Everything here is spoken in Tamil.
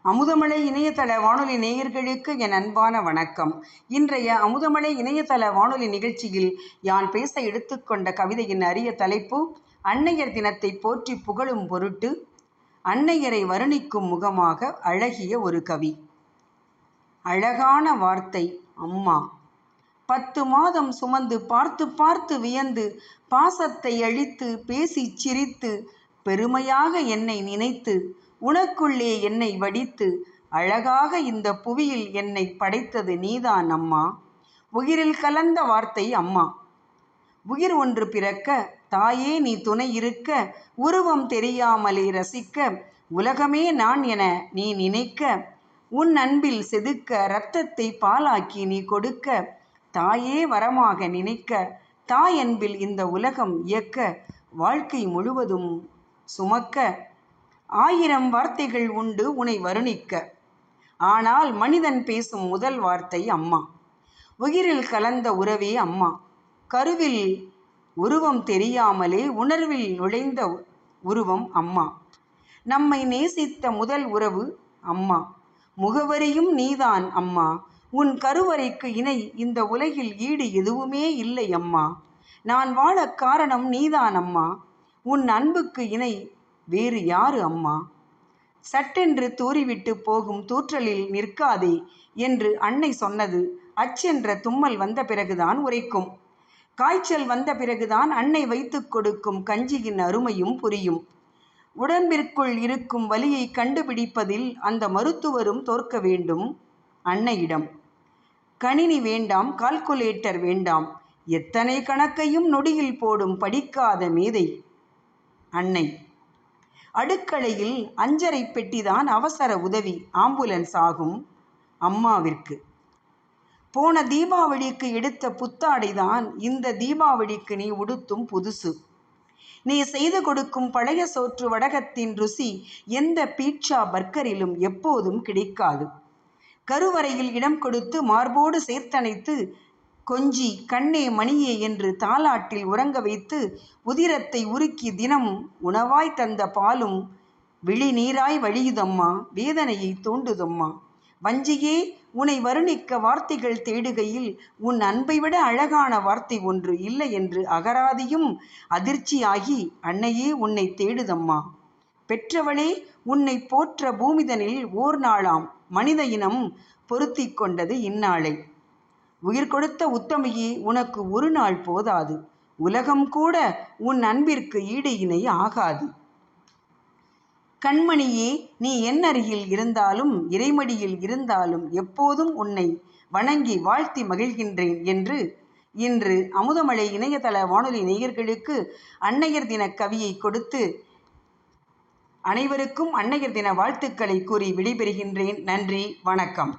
அமுதமலை இணையதள வானொலி நேயர்களுக்கு என் அன்பான வணக்கம். இன்றைய அமுதமலை இணையதள வானொலி நிகழ்ச்சியில் யான் பேச எடுத்துக்கொண்ட கவிதையின் அரிய தலைப்பு அன்னையர் தினத்தை போற்றி புகழும் பொருட்டு அன்னையரை வருணிக்கும் முகமாக அழகிய ஒரு கவி. அழகான வார்த்தை அம்மா. 10 மாதம் சுமந்து பார்த்து பார்த்து வியந்து பாசத்தை அழித்து பேசி சிரித்து பெருமையாக என்னை நினைத்து உனக்குள்ளே என்னை வடித்து அழகாக இந்த புவியில் என்னை படைத்தது நீதான் அம்மா. உயிரில் கலந்த வார்த்தை அம்மா. உயிர் ஒன்று பிறக்க தாயே நீ துணை இருக்க உருவம் தெரியாமலே ரசிக்க உலகமே நான் என நீ நினைக்க உன் அன்பில் செதுக்க இரத்தத்தை பாலாக்கி நீ கொடுக்க தாயே வரமாக நினைக்க தாய் அன்பில் இந்த உலகம் இயக்க வாழ்க்கை முழுவதும் சுமக்க 1000 வார்த்தைகள் உண்டு உன்னை வருணிக்க. ஆனால் மனிதன் பேசும் முதல் வார்த்தை அம்மா. உயிரில் கலந்த உறவே அம்மா. கருவில் உருவம் தெரியாமலே உணர்வில் நுழைந்த உருவம் அம்மா. நம்மை நேசித்த முதல் உறவு அம்மா. முகவரியும் நீதான் அம்மா. உன் கருவறைக்கு இணை இந்த உலகில் ஈடு எதுவுமே இல்லை அம்மா. நான் வாழ காரணம் நீதான் அம்மா. உன் அன்புக்கு இணை வேறு யாரு அம்மா. சட்டென்று தூறிவிட்டு போகும் தூற்றலில் நிற்காதே என்று அன்னை சொன்னது அச்சென்ற தும்மல் வந்த பிறகுதான் உரைக்கும். காய்ச்சல் வந்த பிறகுதான் அன்னை வைத்து கொடுக்கும் கஞ்சியின் அருமையும் புரியும். உடம்பிற்குள் இருக்கும் வலியை கண்டுபிடிப்பதில் அந்த மருத்துவரும் தோற்க வேண்டும் அன்னையிடம். கணினி வேண்டாம், கால்குலேட்டர் வேண்டாம், எத்தனை கணக்கையும் நொடியில் போடும் படிக்காத மேதை அன்னை. அடுக்களையில் அஞ்சரை பெட்டிதான் அவசர உதவி ஆம்புலன்ஸ் ஆகும் அம்மாவிற்கு. போன தீபாவளிக்கு எடுத்த புத்தாடைதான் இந்த தீபாவளிக்கு நீ உடுத்தும் புதுசு. நீ செய்து கொடுக்கும் பழைய சோற்று வடகத்தின் ருசி எந்த பீட்சா பர்கரிலும் எப்போதும் கிடைக்காது. கருவறையில் இடம் கொடுத்து மார்போடு சேர்த்தணைத்து கொஞ்சி கண்ணே மணியே என்று தாலாட்டில் உறங்க வைத்து உதிரத்தை உருக்கி தினம் உணவாய் தந்த பாலும் விழி நீராய் வழியுதம்மா, வேதனையை தூண்டுதம்மா. வஞ்சியே, உன்னை வருணிக்க வார்த்தைகள் தேடுகையில் உன் அன்பை விட அழகான வார்த்தை ஒன்று இல்லை என்று அகராதியும் அதிர்ச்சியாகி அன்னையே உன்னை தேடுதம்மா. பெற்றவளே, உன்னை போற்ற பூமிதனில் ஓர் நாளாம் மனித இனம் பொருத்தி கொண்டது இந்நாளை. உயிர் கொடுத்த உத்தமையே, உனக்கு ஒரு நாள் போதாது. உலகம் கூட உன் அன்பிற்கு ஈடு இணை ஆகாது. கண்மணியே, நீ என் அருகில் இருந்தாலும் இறைமடியில் இருந்தாலும் எப்போதும் உன்னை வணங்கி வாழ்த்தி மகிழ்கின்றேன் என்று இன்று அமுதமலை இணையதள வானொலி நேயர்களுக்கு அன்னையர் தின கவியை கொடுத்து அனைவருக்கும் அன்னையர் தின வாழ்த்துக்களை கூறி விடைபெறுகின்றேன். நன்றி, வணக்கம்.